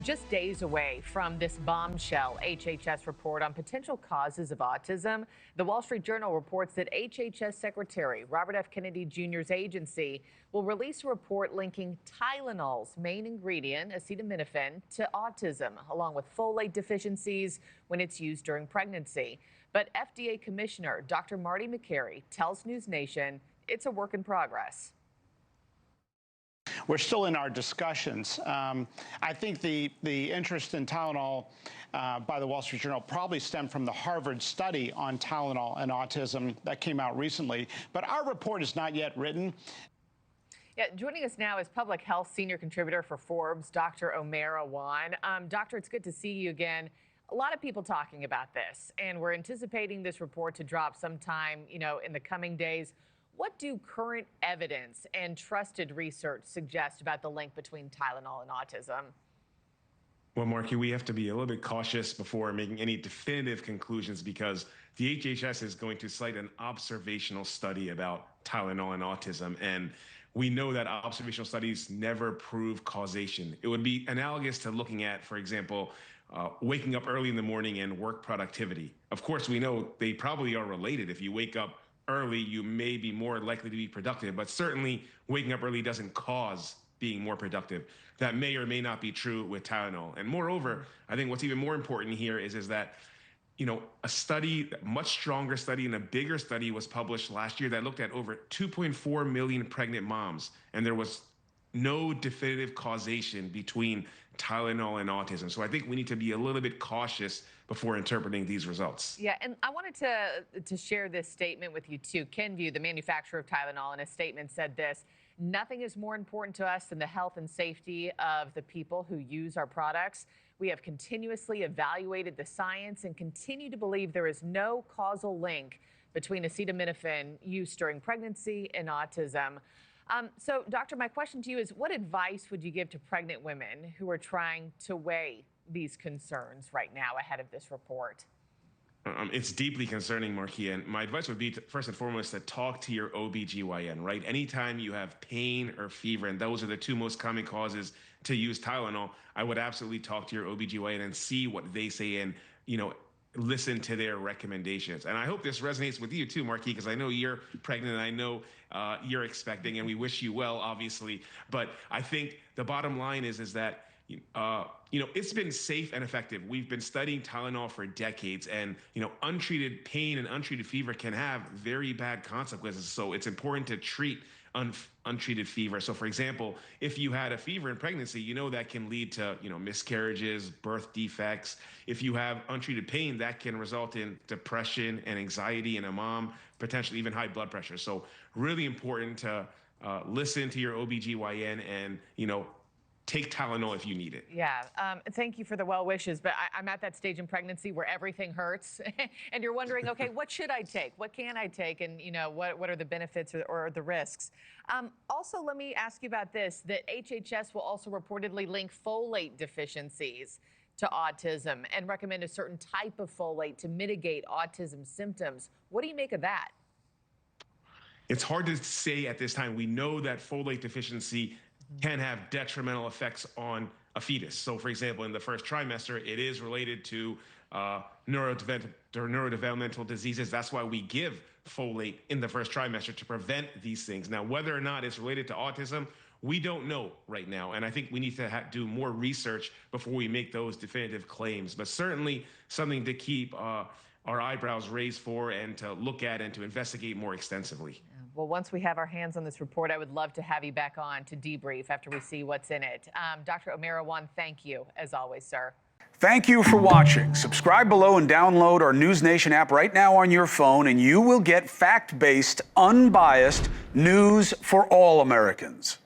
Just days away from this bombshell HHS report on potential causes of autism, the Wall Street Journal reports that HHS Secretary Robert F. Kennedy Jr.'s agency will release a report linking Tylenol's main ingredient, acetaminophen, to autism, along with folate deficiencies when it's used during pregnancy. But FDA Commissioner Dr. Markie Martin tells NewsNation it's a work in progress. We're still in our discussions. I think the interest in Tylenol by the Wall Street Journal probably stemmed from the Harvard study on Tylenol and autism that came out recently. But our report is not yet written. Yeah, joining us now is public health senior contributor for Forbes, Dr. Omer Awan. Doctor, it's good to see you again. A lot of people talking about this, and we're anticipating this report to drop sometime, in the coming days. What do current evidence and trusted research suggest about the link between Tylenol and autism? Well, Markie, we have to be a little bit cautious before making any definitive conclusions because the HHS is going to cite an observational study about Tylenol and autism. And we know that observational studies never prove causation. It would be analogous to looking at, for example, waking up early in the morning and work productivity. Of course, we know they probably are related. If you wake up early, you may be more likely to be productive, but certainly waking up early doesn't cause being more productive. That may or may not be true with Tylenol. And moreover, I think what's even more important here is that, a study, a much stronger study and a bigger study was published last year that looked at over 2.4 million pregnant moms. And there was no definitive causation between Tylenol and autism. So I think we need to be a little bit cautious before interpreting these results. Yeah, and I wanted to share this statement with you too. Kenvue, the manufacturer of Tylenol, in a statement said this: "Nothing is more important to us than the health and safety of the people who use our products. We have continuously evaluated the science and continue to believe there is no causal link between acetaminophen use during pregnancy and autism." So, doctor, my question to you is, what advice would you give to pregnant women who are trying to weigh these concerns right now ahead of this report? It's deeply concerning, Markie, and my advice would be, first and foremost, to talk to your OBGYN, right? Anytime you have pain or fever, and those are the two most common causes to use Tylenol, I would absolutely talk to your OBGYN and see what they say and, listen to their recommendations. And I hope this resonates with you too, Markie, because I know you're pregnant and I know you're expecting, and we wish you well, obviously. But I think the bottom line is that it's been safe and effective. We've been studying Tylenol for decades, and, untreated pain and untreated fever can have very bad consequences. So it's important to treat untreated fever. So, for example, if you had a fever in pregnancy, that can lead to, miscarriages, birth defects. If you have untreated pain, that can result in depression and anxiety in a mom, potentially even high blood pressure. So really important to listen to your OBGYN and, take Tylenol if you need it. Yeah, thank you for the well wishes, but I'm at that stage in pregnancy where everything hurts, and you're wondering, okay, what should I take? What can I take? And, what are the benefits or the risks? Also, let me ask you about this, that HHS will also reportedly link folate deficiencies to autism and recommend a certain type of folate to mitigate autism symptoms. What do you make of that? It's hard to say at this time. We know that folate deficiency can have detrimental effects on a fetus. So, for example, in the first trimester, it is related to neurodevelopmental diseases. That's why we give folate in the first trimester, to prevent these things. Now, whether or not it's related to autism, we don't know right now. And I think we need to do more research before we make those definitive claims. But certainly something to keep our eyebrows raised for and to look at and to investigate more extensively. Well, once we have our hands on this report, I would love to have you back on to debrief after we see what's in it. Dr. Omer Awan, thank you, as always, sir. Thank you for watching. Subscribe below and download our NewsNation app right now on your phone, and you will get fact-based, unbiased news for all Americans.